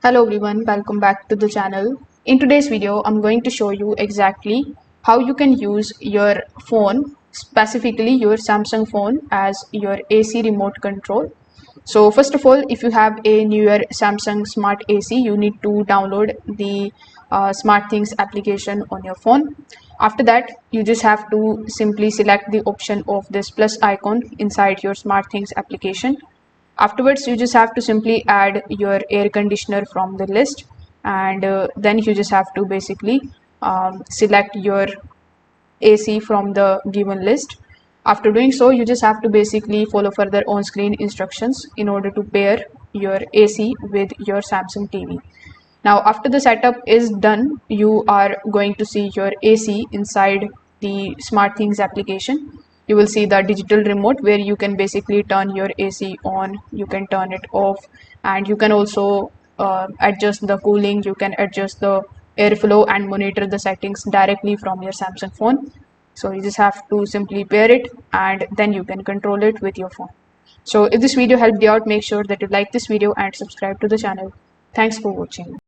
Hello everyone, welcome back to the channel. In today's video, I'm going to show you exactly how you can use your phone, specifically your Samsung phone, as your AC remote control. So first of all, if you have a newer Samsung Smart AC, you need to download the SmartThings application on your phone. After that, you just have to simply select the option of this plus icon inside your SmartThings application. Afterwards, you just have to simply add your air conditioner from the list, and then you just have to basically select your AC from the given list. After doing so, you just have to basically follow further on-screen instructions in order to pair your AC with your Samsung TV. Now, after the setup is done, you are going to see your AC inside the SmartThings application. You will see the digital remote where you can basically turn your AC on, you can turn it off, and you can also adjust the cooling, you can adjust the airflow and monitor the settings directly from your Samsung phone. So you just have to simply pair it and then you can control it with your phone. So if this video helped you out, make sure that you like this video and subscribe to the channel. Thanks for watching.